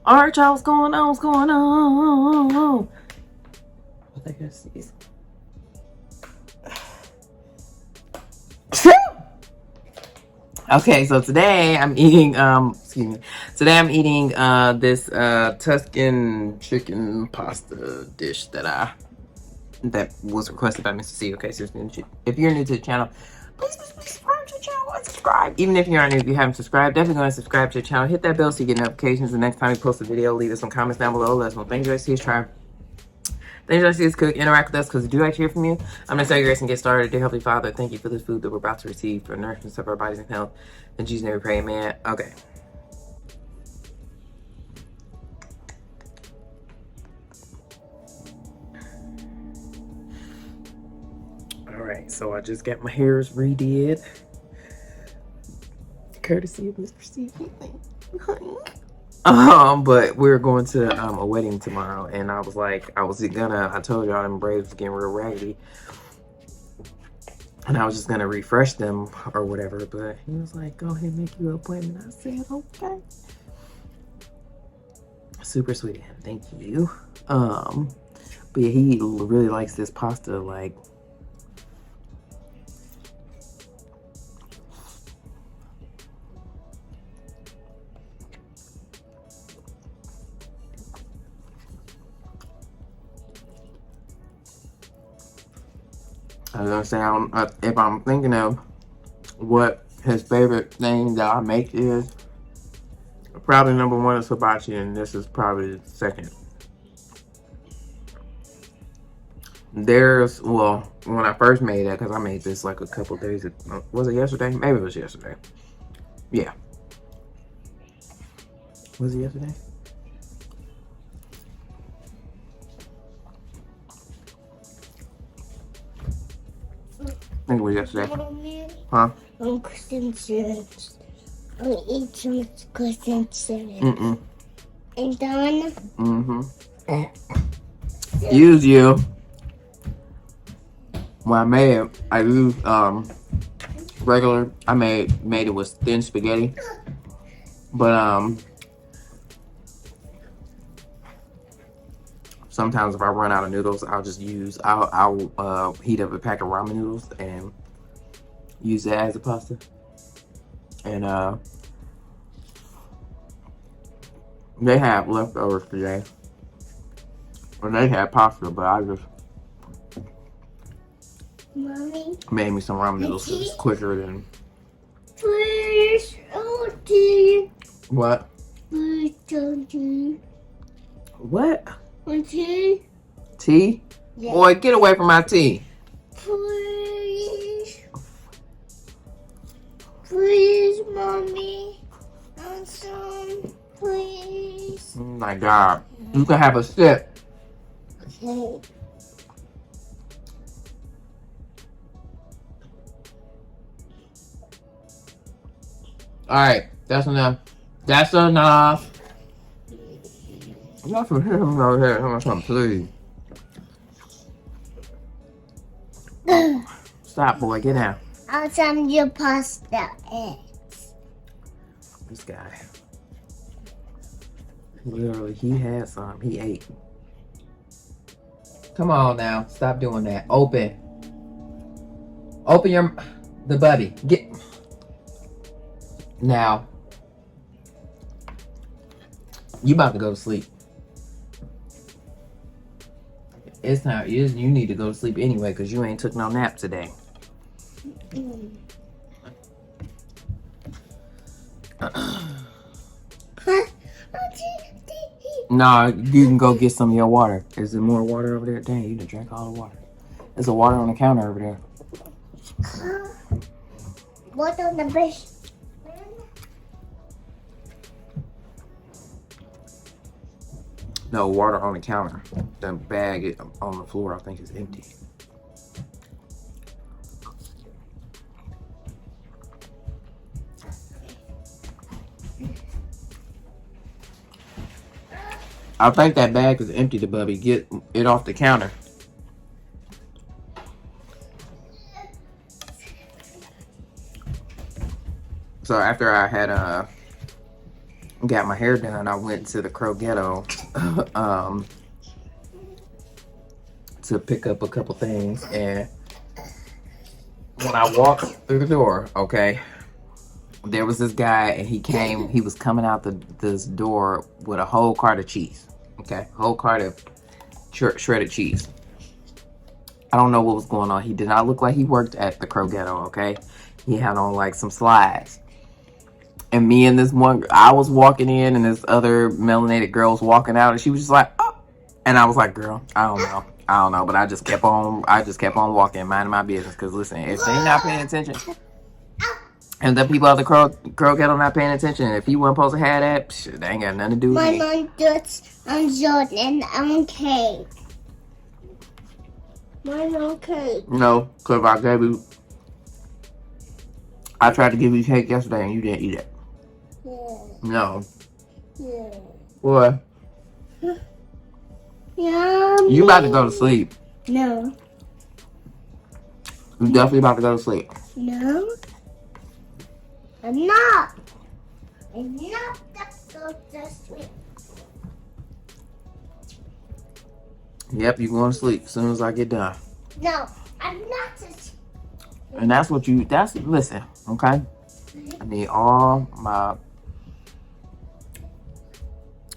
Alright, y'all, what's going on? What's going on? I think I see this. Okay, so today I'm eating excuse me. Today I'm eating this Tuscan chicken pasta dish that was requested by Mr. C. Okay, so if you're new to the channel, please subscribe to the channel and subscribe. Even if you aren't new, if you haven't subscribed, definitely go and subscribe to the channel. Hit that bell so you get notifications. The next time we post a video, leave us some comments down below. Let us know things you guys see us try. Things you guys see us cook, interact with us because we do like to hear from you. I'm going to tell you guys and get started. Dear Heavenly Father, thank you for this food that we're about to receive for nourishment of our bodies and health. In Jesus' name we pray, amen. Okay. Alright, so I just got my hairs redid. Courtesy of Mr. C. But we're going to a wedding tomorrow, and I was like, I told y'all them braids was getting real raggedy, and I was just gonna refresh them or whatever, but he was like, go ahead and make you an appointment. I said, okay. Super sweet of him, thank you. But yeah, he really likes this pasta, like, I was gonna say, if I'm thinking of what his favorite thing that I make is, probably number one is hibachi, and this is probably the second. Well, when I first made that, because I made this like a couple days ago. Was it yesterday? Maybe it was yesterday. Yeah. Was it yesterday? I think it was yesterday. Huh? I'm Kristen Stevens. I'm eating Kristen Stevens. Mm-mm. And Donna? Mm-hmm. Use you. When I made it, I used regular. I made it with thin spaghetti. But sometimes if I run out of noodles, I'll heat up a pack of ramen noodles and use that as a pasta. And they have leftovers today. Or they had pasta, but I just made me some ramen noodles because it's quicker than. Please, tea. What? Please, tea. What? Tea? Tea? Yeah. Boy, get away from my tea. Please. Please, Mommy. And some, please. Oh my God. You can have a sip. Okay. Alright, that's enough. That's enough. Y'all can hear him over here. I'm gonna please. Stop, boy. Get down. I'll send you pasta eggs. This guy. Literally, he had some. He ate. Come on now. Stop doing that. Open. Open the buddy. Get. Now. You about to go to sleep. It's time. You need to go to sleep anyway because you ain't took no nap today. Nah, you can go get some of your water. Is there more water over there? Dang, you done drank all the water. There's a water on the counter over there. What on the bush? No, water on the counter. The bag on the floor, I think, is empty. I think that bag is empty, the Bubby. Get it off the counter. So after I had got my hair done, I went to the Crow Ghetto to pick up a couple things, and when I walked through the door, okay, there was this guy, and he was coming out this door with a whole cart of cheese, okay, whole cart of shredded cheese. I don't know what was going on. He did not look like he worked at the Crow Ghetto, okay. He had on like some slides, and me and this one, I was walking in, and this other melanated girl was walking out, and she was just like, oh, and I was like, girl, I don't know, but I just kept on walking, minding my business, because listen, if they not paying attention, and the people at the Crow Ghetto not paying attention, if he wasn't supposed to have that, psh, they ain't got nothing to do with My me. mom does Jordan and cake. My mom cake. No, because I tried to give you cake yesterday, and you didn't eat it. Yeah. No. Yeah. What? Yeah. You about to go to sleep. No. You definitely about to go to sleep. No. I'm not. I'm not go to sleep. Yep, you going to sleep as soon as I get done. No, I'm not to sleep. And listen, okay? I need all my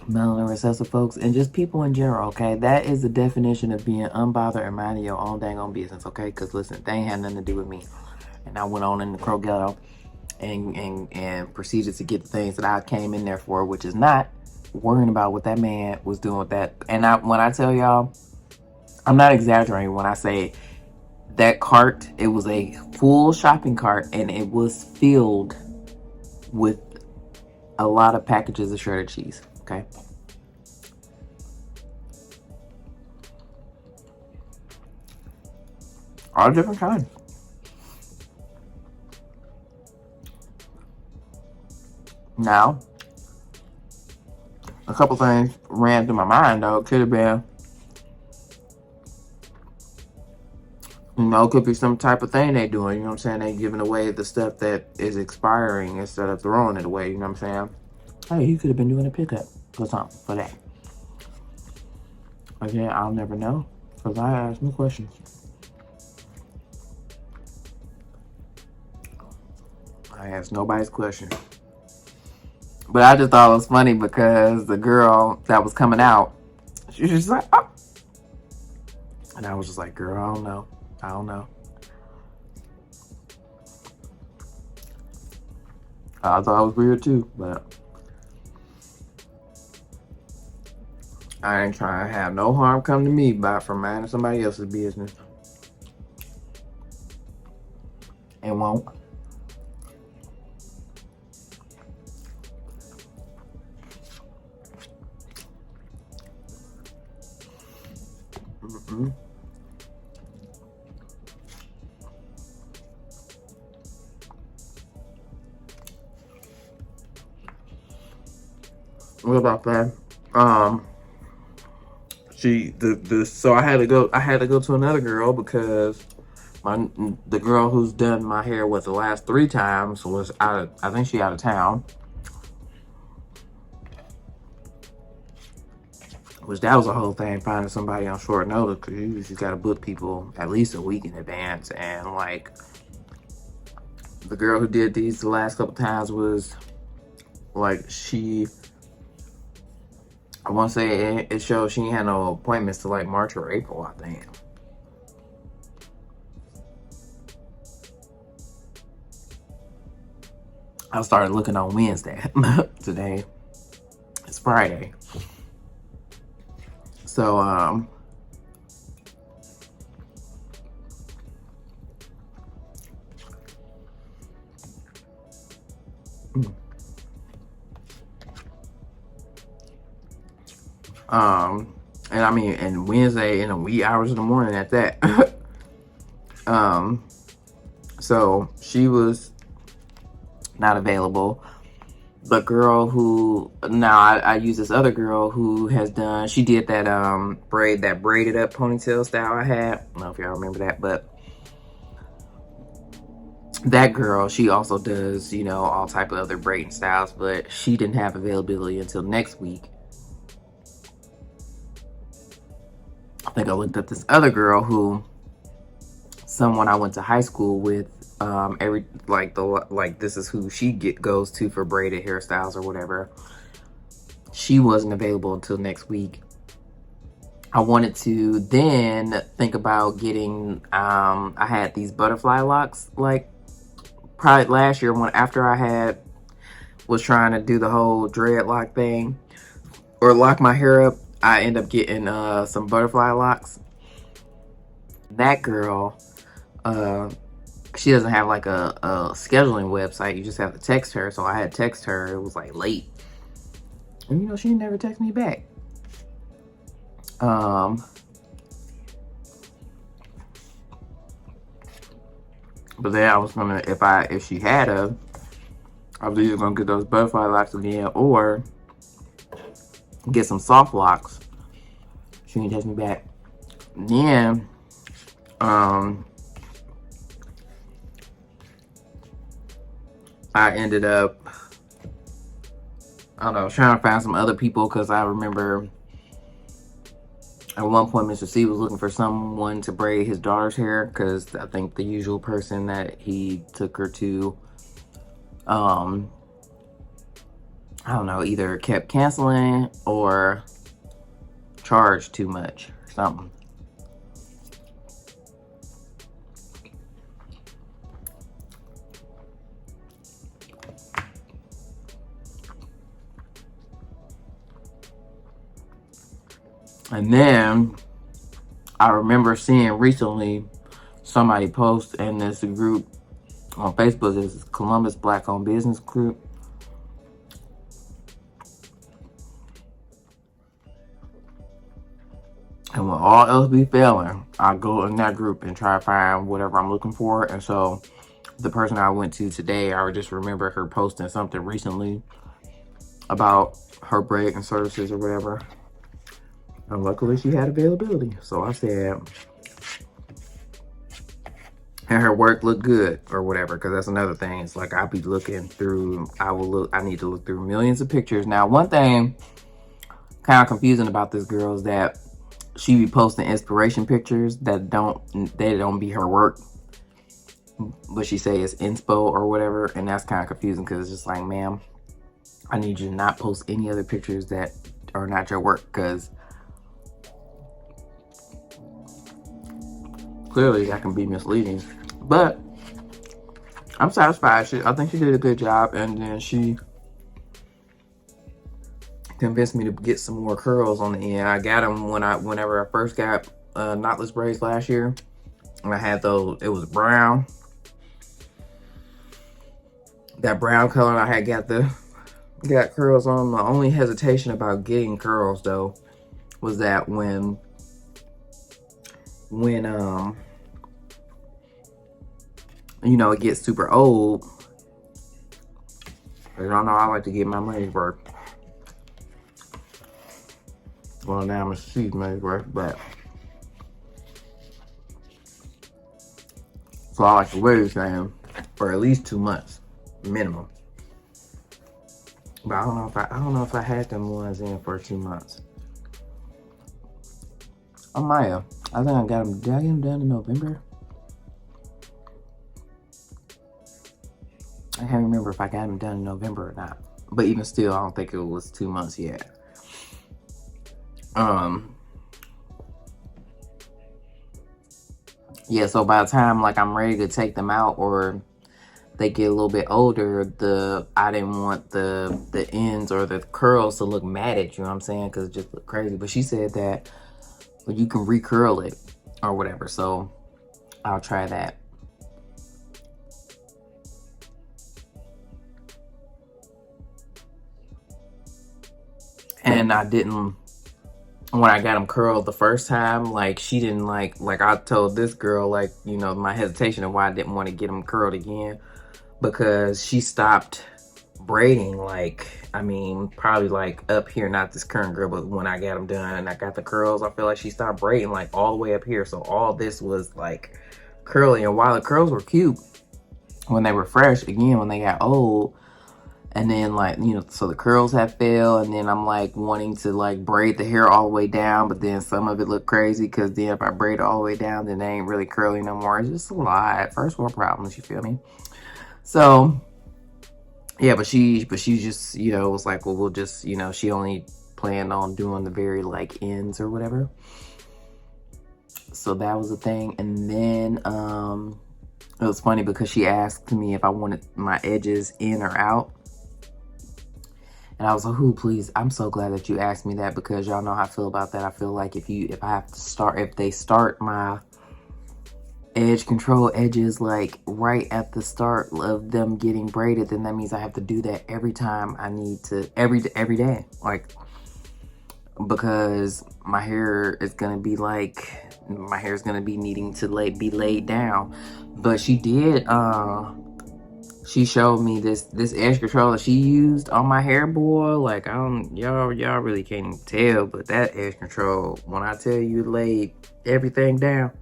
melanin recessive folks and just people in general, okay? That is the definition of being unbothered and minding your own dang on business, okay? Because listen, they ain't had nothing to do with me. And I went on in the Crow Ghetto and proceeded to get the things that I came in there for, which is not worrying about what that man was doing with that. And when I tell y'all, I'm not exaggerating when I say that cart, it was a full shopping cart, and it was filled with a lot of packages of shredded cheese, okay? All different kinds. Now, a couple things ran through my mind, though. It could have been, it could be some type of thing they doing, you know what I'm saying? They giving away the stuff that is expiring instead of throwing it away, you know what I'm saying? Hey, you could have been doing a pickup or something for that. Again, I'll never know, because I ask no questions. I ask nobody's questions. But I just thought it was funny because the girl that was coming out, she was just like, oh. And I was just like, girl, I don't know. I thought it was weird too, but I ain't trying to have no harm come to me from minding somebody else's business. It won't. Mm-mm. What about that? So I had to go to another girl because the girl who's done my hair with the last 3 times was I think she out of town. Which that was a whole thing, finding somebody on short notice, because you usually got to book people at least a week in advance. And like the girl who did these the last couple times was like I want to say it shows she ain't had no appointments till like March or April, I think. I started looking on Wednesday. Today it's Friday. So, and I mean, and Wednesday in the wee hours of the morning at that. So she was not available. The girl who, now I use this other girl who she did that braided up ponytail style I had. I don't know if y'all remember that, but that girl, she also does, you know, all type of other braiding styles, but she didn't have availability until next week. I think I looked up this other girl who, someone I went to high school with, this is who she goes to for braided hairstyles or whatever. She wasn't available until next week. I wanted to then think about getting, I had these butterfly locks, like probably last year, when after I was trying to do the whole dreadlock thing or lock my hair up, I end up getting some butterfly locks. That girl, she doesn't have like a scheduling website. You just have to text her. So I had text her. It was like late, and you know, she never texted me back. But then I was gonna, if she had I was either gonna get those butterfly locks again or get some soft locks. She didn't text me back. Then, I ended up, I don't know, trying to find some other people, because I remember at one point Mr. C was looking for someone to braid his daughter's hair, because I think the usual person that he took her to, I don't know, either kept canceling or charged too much or something. And then I remember seeing recently somebody post in this group on Facebook, this Columbus Black Owned Business group. And when all else be failing, I go in that group and try to find whatever I'm looking for. And so the person I went to today, I just remember her posting something recently about her braiding services or whatever. And luckily she had availability. So I said, and her work looked good or whatever, because that's another thing. It's like I'll be looking through, I need to look through millions of pictures. Now, one thing kind of confusing about this girl is that she be posting inspiration pictures that don't be her work, but she say it's inspo or whatever, and that's kind of confusing, because it's just like, ma'am, I need you to not post any other pictures that are not your work, because clearly that can be misleading. But I'm satisfied. I think she did a good job, and then she convinced me to get some more curls on the end. I got them whenever I first got knotless braids last year, and I had those. It was brown, that brown color. And I had got curls on. My only hesitation about getting curls though was that when you know, it gets super old. I don't know, I like to get my money's worth. Well, now I'm a seed money's worth, but so I like to wear this thing for at least 2 months minimum. But I don't know if I had them ones in for 2 months. I might have. I think I got them. Did I get them done in November? I can't remember if I got them done in November or not. But even still, I don't think it was 2 months yet. Yeah, so by the time like I'm ready to take them out or they get a little bit older, I didn't want the ends or the curls to look matted, you know what I'm saying? Because it just looked crazy. But she said that you can recurl it or whatever, so I'll try that. And I didn't, when I got them curled the first time, like she didn't like I told this girl, like, you know, my hesitation of why I didn't want to get them curled again, because she stopped braiding, like, I mean, probably like up here, not this current girl, but when I got them done and I got the curls, I feel like she stopped braiding like all the way up here. So all this was like curly, and while the curls were cute, when they were fresh, again, when they got old, and then like, you know, so the curls have fell, and then I'm like wanting to like braid the hair all the way down, but then some of it looked crazy because then if I braid it all the way down, then they ain't really curly no more. It's just a lot. First world problems, you feel me? So yeah, but she just, you know, was like, well, we'll just, you know, she only planned on doing the very like ends or whatever. So that was a thing. And then it was funny because she asked me if I wanted my edges in or out. And I was like, "Ooh, please, I'm so glad that you asked me that, because y'all know how I feel about that. I feel like if they start my edge control edges like right at the start of them getting braided, then that means I have to do that every time I need to, every day. Like, because my hair is gonna be needing to be laid down." But she did she showed me this edge control that she used on my hair, boy. Like, I don't, y'all really can't even tell, but that edge control, when I tell you, laid everything down.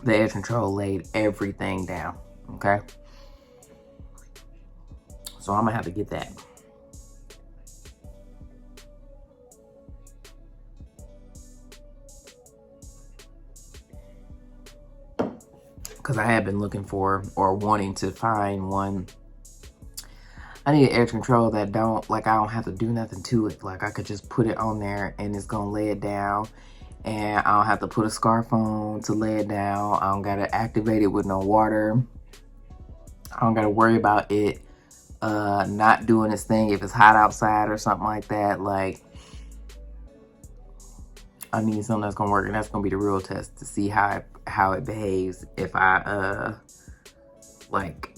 The edge control laid everything down. Okay, so I'm gonna have to get that. Because I have been looking for, or wanting to find one. I need an edge control that don't, like, I don't have to do nothing to it. Like, I could just put it on there and it's gonna lay it down. And I don't have to put a scarf on to lay it down. I don't gotta activate it with no water. I don't gotta worry about it not doing its thing if it's hot outside or something like that. Like, I need something that's gonna work, and that's gonna be the real test to see how it behaves if I like,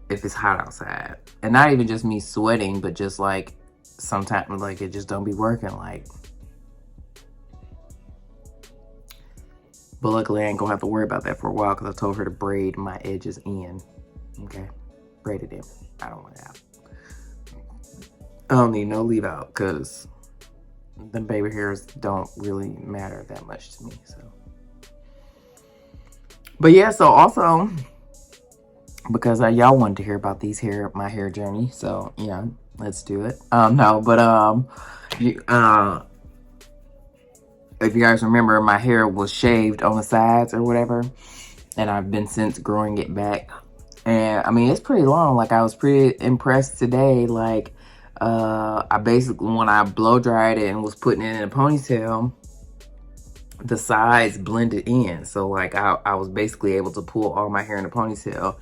if it's hot outside. And not even just me sweating, but just like sometimes like it just don't be working. Like, but luckily I ain't gonna have to worry about that for a while, because I told her to braid my edges in. Okay, braid it in. I don't want it out. I don't need no leave out, because the baby hairs don't really matter that much to me. So, but yeah, so also because y'all wanted to hear about my hair journey, so yeah, let's do it. No, but if you guys remember, my hair was shaved on the sides or whatever, and I've been since growing it back. And I mean, it's pretty long. Like, I was pretty impressed today. Like, I basically, when I blow dried it and was putting it in a ponytail, the sides blended in. So like, I was basically able to pull all my hair in a ponytail.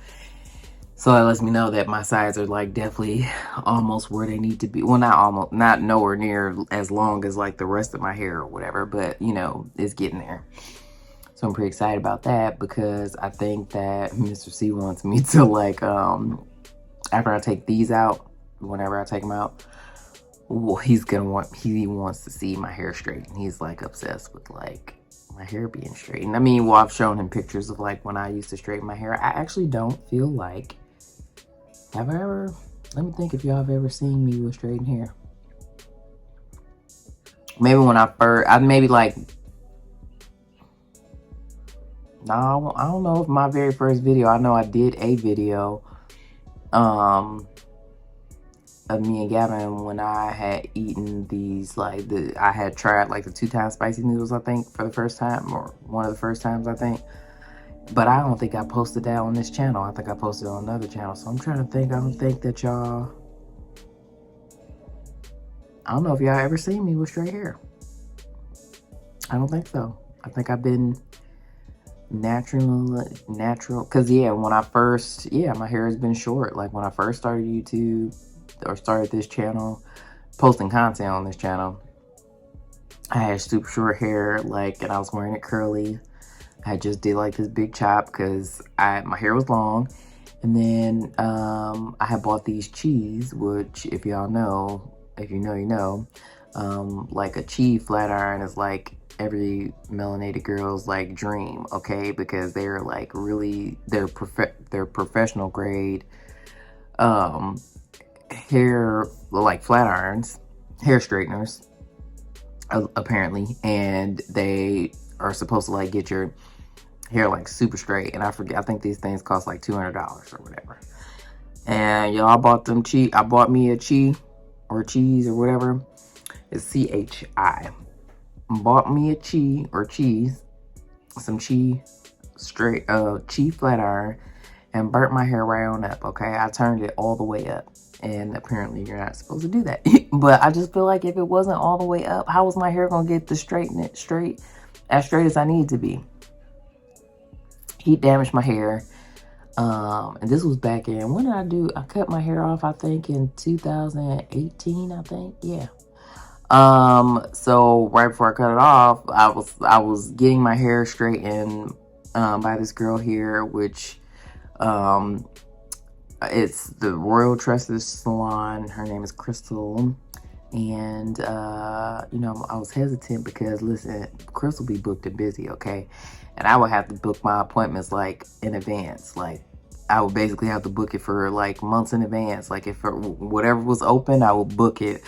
So that lets me know that my sides are like definitely almost where they need to be. Well, not almost, not nowhere near as long as like the rest of my hair or whatever, but you know, it's getting there. So I'm pretty excited about that, because I think that Mr. C wants me to like, after I take these out, whenever I take them out, well, he wants to see my hair straightened. He's like obsessed with like my hair being straightened. I mean, well, I've shown him pictures of like when I used to straighten my hair. I actually don't feel like, have I ever, let me think if y'all have ever seen me with straightened hair. Maybe when maybe like, no, I don't know if my very first video, I know I did a video of me and Gavin when I had eaten these, like, I had tried like the 2-time spicy noodles, I think, for the first time, or one of the first times, I think. But I don't think I posted that on this channel. I think I posted it on another channel. So I'm trying to think. I don't think that y'all, I don't know if y'all ever seen me with straight hair. I don't think so. I think I've been natural, because yeah, when I first, yeah, my hair has been short. Like, when I first started YouTube, or started this channel, posting content on this channel, I had super short hair, like, and I was wearing it curly. I just did like this big chop because my hair was long. And then I had bought these cheese, which, if y'all know, if you know, you know, like a cheese flat iron is like every melanated girl's like dream, okay? Because they're like really, they're professional grade hair, like flat irons, hair straighteners, apparently. And they are supposed to like get your hair like super straight. And I forget, I think these things cost like $200 or whatever. And y'all, I bought them cheap. I bought me a cheese or whatever. It's CHI. Bought me a cheese, some cheese straight cheese flat iron, and burnt my hair right on up. Okay, I turned it all the way up, and apparently you're not supposed to do that. But I just feel like if it wasn't all the way up, how was my hair gonna get as straight as I need to be? Heat damaged my hair. And this was back in, when did I do? I cut my hair off, I think in 2018. I think, yeah. So right before I cut it off, I was getting my hair straightened by this girl here, which it's the Royal Tresses Salon. Her name is Crystal. And you know, I was hesitant because, listen, Crystal be booked and busy, okay? And I would have to book my appointments like in advance. Like, I would basically have to book it for like months in advance. Like, if whatever was open, I would book it.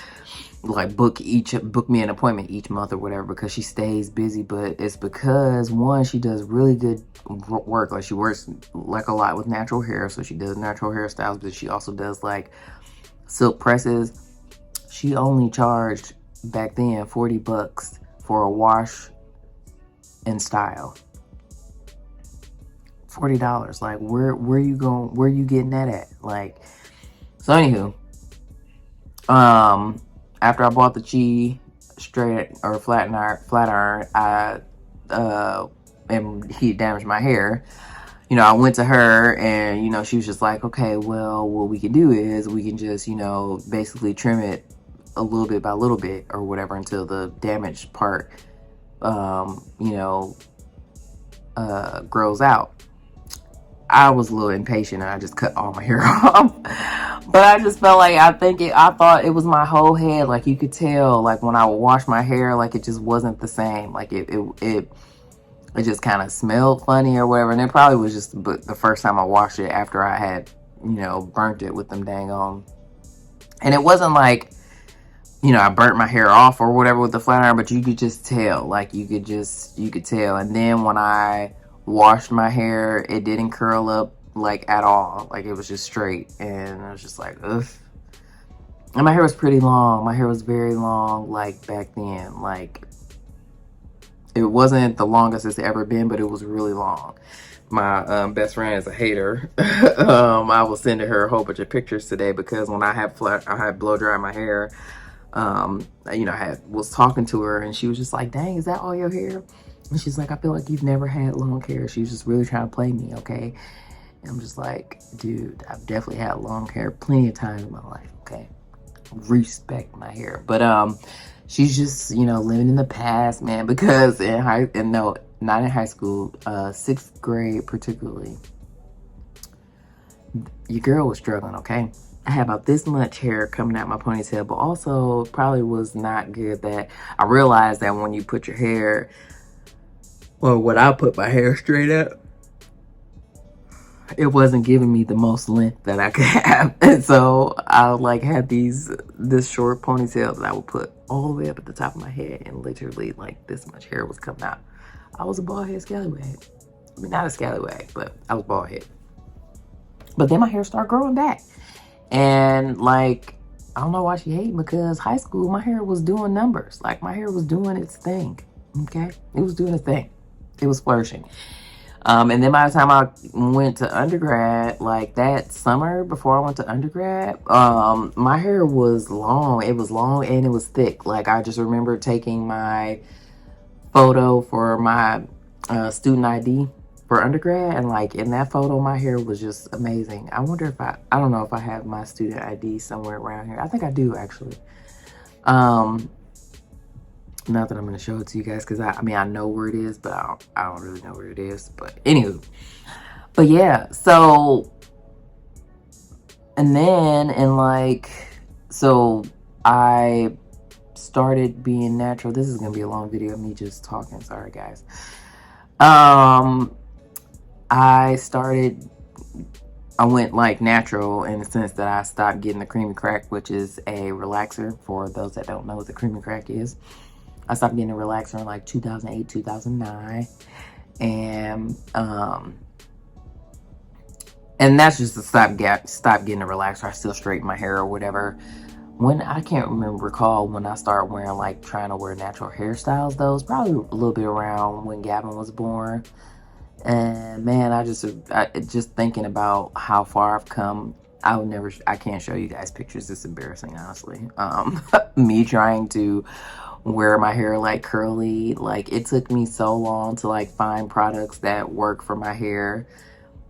Like, book me an appointment each month or whatever, because she stays busy. But it's because, one, she does really good work. Like, she works like a lot with natural hair, so she does natural hairstyles, but she also does like silk presses. She only charged back then $40 for a wash and style. $40. Like, where you going? Where you getting that at? Like, so anywho, after I bought the cheese straight or flat iron, I and he damaged my hair. You know, I went to her, and you know, she was just like, okay, well, what we can do is we can just, you know, basically trim it a little bit by little bit or whatever until the damaged part you know, grows out. I was a little impatient and I just cut all my hair off. But I just felt like, I thought it was my whole head. Like, you could tell, like, when I would wash my hair, like, it just wasn't the same. Like, it just kind of smelled funny or whatever. And it probably was just the first time I washed it after I had, you know, burnt it with them dang on. And it wasn't like, you know, I burnt my hair off or whatever with the flat iron, but you could just tell. Like, you could tell. And then when I washed my hair, it didn't curl up like at all. Like, it was just straight. And I was just like, ugh. And my hair was pretty long. My hair was very long, like, back then. Like, it wasn't the longest it's ever been, but it was really long. My best friend is a hater. I was sending her a whole bunch of pictures today because when I had blow dry my hair, you know, I was talking to her and she was just like, dang, is that all your hair? And she's like, I feel like you've never had long hair. She was just really trying to play me, okay? And I'm just like, dude, I've definitely had long hair plenty of times in my life, okay? Respect my hair. But she's just, you know, living in the past, man, because not in high school, 6th grade particularly, your girl was struggling, okay? I had about this much hair coming out my ponytail, but also probably was not good that I realized that when you put your hair, well, when I put my hair straight up, it wasn't giving me the most length that I could have. And so I like had this short ponytail that I would put all the way up at the top of my head, and literally like this much hair was coming out. I was a bald head scallywag. I mean, not a scallywag, but I was bald head. But then my hair started growing back. And like, I don't know why she hated, because high school, my hair was doing numbers. Like, my hair was doing its thing, okay? It was doing its thing. It was flourishing. And then by the time I went to undergrad, like that summer before I went to undergrad, my hair was long. It was long and it was thick. Like, I just remember taking my photo for my student ID for undergrad, and like in that photo, my hair was just amazing. I wonder if I don't know if I have my student ID somewhere around here. I think I do, actually. Not that I'm going to show it to you guys, because I mean, I know where it is, but I don't really know where it is. But anywho, but yeah, so, and then, and like, so I started being natural. This is going to be a long video of me just talking. Sorry, guys. I went like natural in the sense that I stopped getting the creamy crack, which is a relaxer. For those that don't know what the creamy crack is, I stopped getting a relaxer in like 2008, 2009. And that's just to stop getting a relaxer. I still straighten my hair or whatever. When I can't recall when I started wearing, like, trying to wear natural hairstyles, though. It's probably a little bit around when Gavin was born. And man, I just thinking about how far I've come. I can't show you guys pictures. It's embarrassing, honestly. Me trying to wear my hair like curly, like, it took me so long to, like, find products that work for my hair,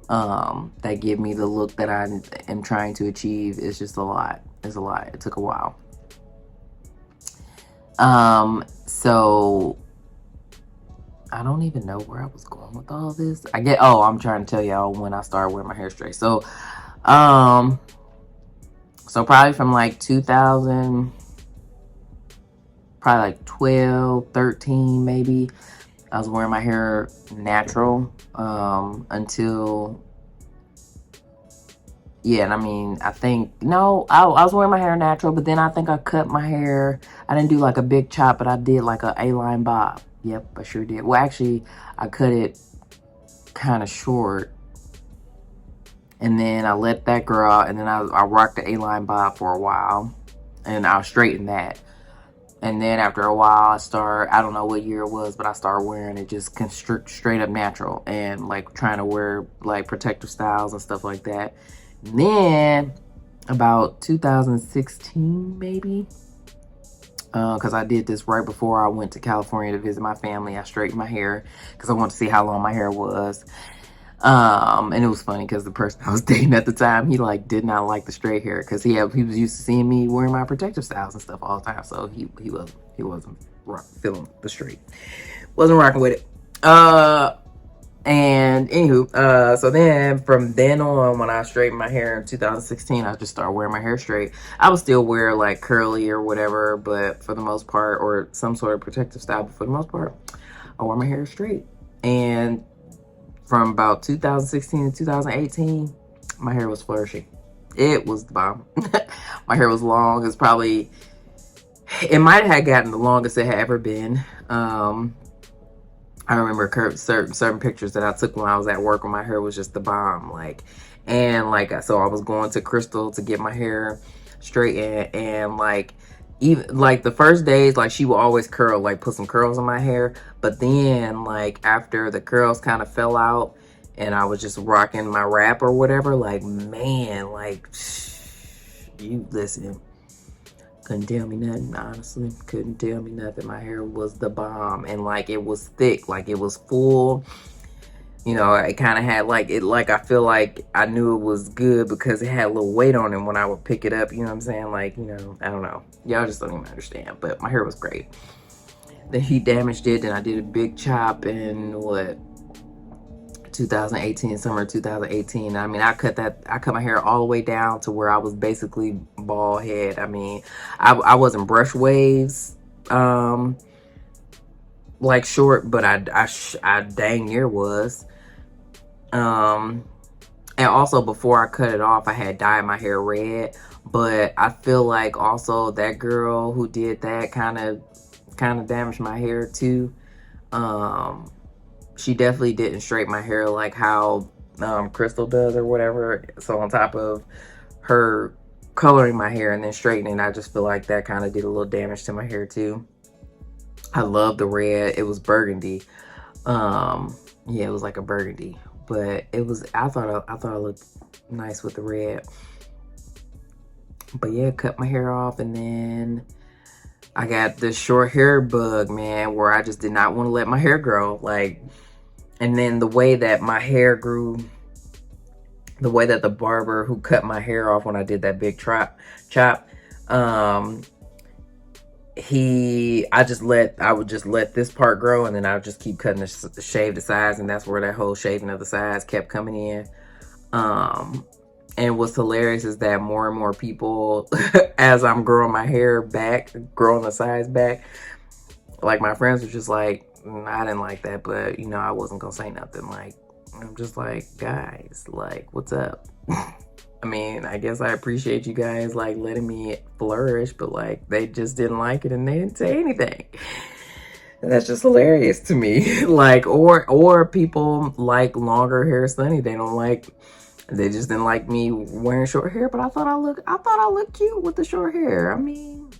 that give me the look that I am trying to achieve. It's just a lot. It's a lot. It took a while. So I don't even know where I was going with all this. I'm trying to tell y'all when I started wearing my hair straight. So probably from like 2000, probably like 12, 13 maybe, I was wearing my hair natural, until, yeah, and I mean, I think, no, I was wearing my hair natural, but then I think I cut my hair. I didn't do like a big chop, but I did like a A-line bob. Yep, I sure did. Well, actually, I cut it kind of short, and then I let that grow out, and then I rocked the A-line bob for a while, and I'll straighten that. And then after a while, I don't know what year it was, but I started wearing it just straight up natural, and like trying to wear like protective styles and stuff like that. And then about 2016 maybe, because I did this right before I went to California to visit my family. I straightened my hair because I wanted to see how long my hair was. And it was funny because the person I was dating at the time, he like did not like the straight hair because he was used to seeing me wearing my protective styles and stuff all the time. So he wasn't feeling the straight, wasn't rocking with it. And anywho, so then from then on, when I straightened my hair in 2016, I just started wearing my hair straight. I would still wear like curly or whatever, but for the most part, or some sort of protective style, but for the most part, I wore my hair straight. And from about 2016 to 2018, my hair was flourishing. It was the bomb. My hair was long. It might have gotten the longest it had ever been. I remember certain pictures that I took when I was at work when my hair was just the bomb. So I was going to Crystal to get my hair straightened, and like, even like the first days, like she would always curl, like put some curls in my hair. But then like after the curls kind of fell out and I was just rocking my wrap or whatever, like, man, like, you listen, couldn't tell me nothing, honestly. Couldn't tell me nothing. My hair was the bomb, and like it was thick, like it was full. You know, it kind of had like I feel like I knew it was good because it had a little weight on it when I would pick it up. You know what I'm saying? Like, you know, I don't know. Y'all just don't even understand. But my hair was great. Then he damaged it, and I did a big chop in 2018, summer 2018. I mean, I cut my hair all the way down to where I was basically bald head. I mean, I wasn't brush waves, like short, but I dang near was. And also before I cut it off, I had dyed my hair red. But I feel like also that girl who did that kind of damaged my hair too. She definitely didn't straighten my hair like how Crystal does or whatever. So on top of her coloring my hair and then straightening, I just feel like that kind of did a little damage to my hair too. I love the red. It was burgundy. Yeah, it was like a burgundy, but it was. I thought I looked nice with the red. But yeah, cut my hair off, and then I got this short hair bug, man, where I just did not want to let my hair grow. Like, and then the way that my hair grew, the way that the barber who cut my hair off when I did that big chop, I would just let this part grow, and then I would just keep cutting shave the sides, and that's where that whole shaving of the sides kept coming in. And what's hilarious is that more and more people, as I'm growing my hair back, growing the sides back, like my friends were just like, I didn't like that, but you know, I wasn't gonna say nothing. Like, I'm just like, guys, like, what's up? I mean, I guess I appreciate you guys like letting me flourish, but like they just didn't like it and they didn't say anything. That's just hilarious to me. Like, or people like longer hair Sunny. They just didn't like me wearing short hair, but I thought I looked cute with the short hair. I mean,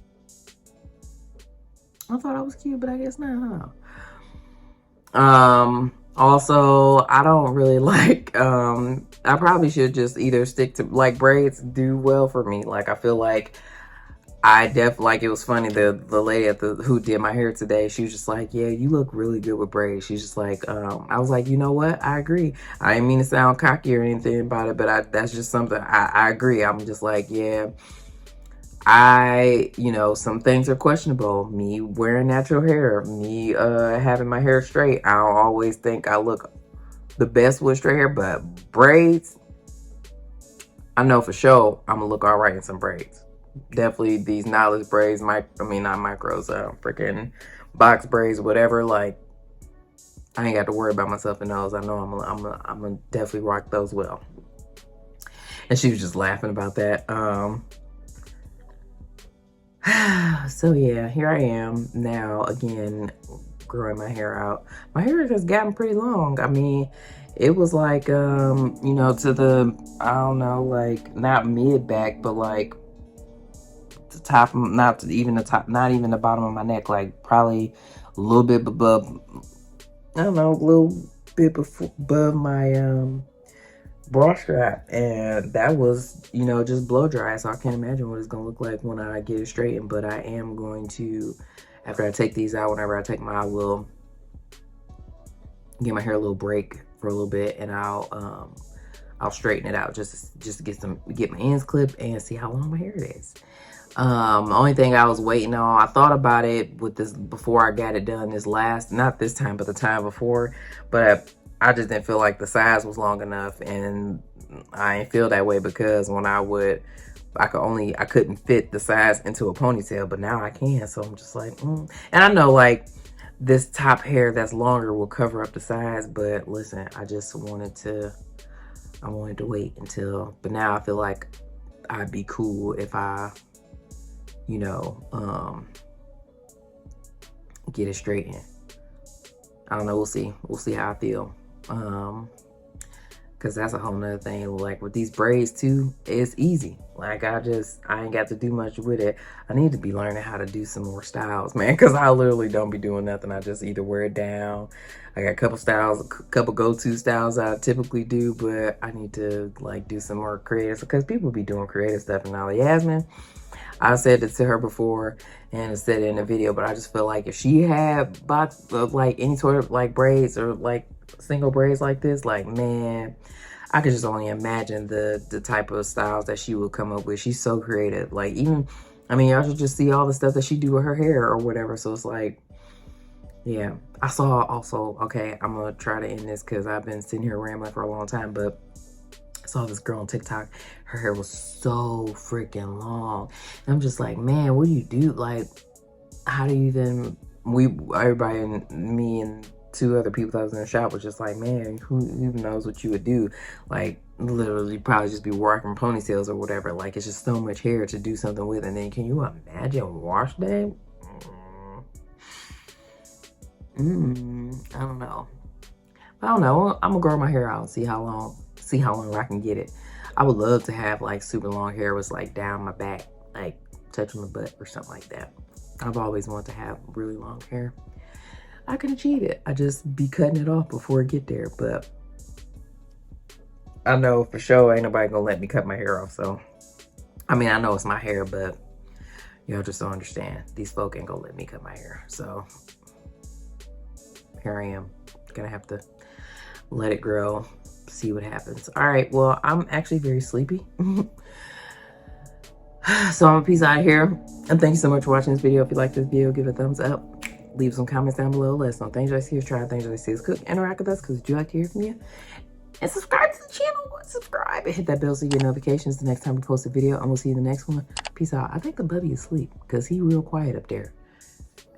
I thought I was cute, but I guess not, huh? Also, I don't really like, I probably should just either stick to, like, braids do well for me. Like, I feel like I definitely, like, it was funny, the lady who did my hair today, she was just like, yeah, you look really good with braids. She's just like, I was like, you know what? I agree. I didn't mean to sound cocky or anything about it, but that's just something, I agree. I'm just like, yeah, some things are questionable. Me wearing natural hair, me having my hair straight. I don't always think I look the best with straight hair, but braids, I know for sure I'm gonna look all right in some braids. Definitely these knowledge braids, not micros, freaking box braids, whatever. Like, I ain't got to worry about myself in those. I know I'm gonna definitely rock those well. And she was just laughing about that. So yeah, here I am now again, growing my hair out. My hair has gotten pretty long. I mean, it was like, to the, I don't know, like, not mid back, but like the top, not even the top, not even the bottom of my neck, like probably a little bit above, I don't know, a little bit above my bra strap, and that was, just blow dry, so I can't imagine what it's gonna look like when I get it straightened. But I am going to, after I take these out, whenever I take them out, I will give my hair a little break for a little bit, and I'll straighten it out just to get my ends clipped and see how long my hair is. The only thing I was waiting on, I thought about it with this before I got it done not this time, but the time before, but I just didn't feel like the size was long enough, and I didn't feel that way because when I couldn't fit the size into a ponytail, but now I can, so I'm just like, And I know, like, this top hair that's longer will cover up the size, but listen, I wanted to wait until, but now I feel like I'd be cool if I, get it straightened. I don't know, we'll see how I feel. Because that's a whole nother thing. Like, with these braids too, it's easy. Like, I ain't got to do much with it. I need to be learning how to do some more styles, man, because I literally don't be doing nothing. I just either wear it down. I got a couple go-to styles I typically do, but I need to, like, do some more creative, because people be doing creative stuff and all. Yasmin, I said it to her before and I said it in a video, but I just feel like if she had like any sort of like braids or like single braids like this, like, man, I could just only imagine the type of styles that she would come up with. She's so creative. Like, even, I mean, y'all should just see all the stuff that she do with her hair or whatever. So it's like, yeah. I saw also, okay, I'm gonna try to end this because I've been sitting here rambling for a long time, but I saw this girl on TikTok. Her hair was so freaking long. And I'm just like, man, what do you do? Like, how do you even, everybody and me and two other people that was in the shop was just like, man, who even knows what you would do? Like, literally probably just be rocking ponytails or whatever. Like, it's just so much hair to do something with. And then can you imagine wash day? I don't know. I don't know. I'm gonna grow my hair out, see how long I can get it. I would love to have like super long hair was like down my back, like touching my butt or something like that. I've always wanted to have really long hair. I can achieve it. I just be cutting it off before I get there, but I know for sure ain't nobody gonna let me cut my hair off. So, I mean, I know it's my hair, but y'all just don't understand. These folk ain't gonna let me cut my hair. So here I am, gonna have to let it grow, see what happens. All right, well, I'm actually very sleepy. So I'm gonna peace out of here. And thank you so much for watching this video. If you like this video, give it a thumbs up. Leave some comments down below. Let us know things you like to see us try, things you like to see us cook. Interact with us because we do like to hear from you. And subscribe to the channel. Subscribe and hit that bell so you get notifications the next time we post a video. And we'll see you in the next one. Peace out. I think the bubby is asleep because he's real quiet up there.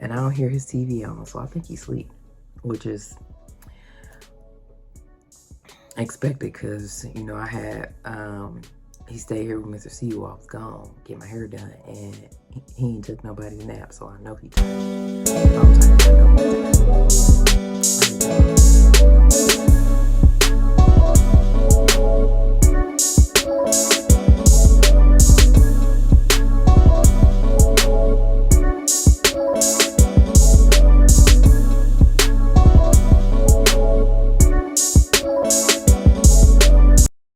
And I don't hear his TV on, so I think he's asleep, which is expected because, I had, he stayed here with Mr. C while I was gone, get my hair done, and he ain't took nobody's nap, so I know he took it.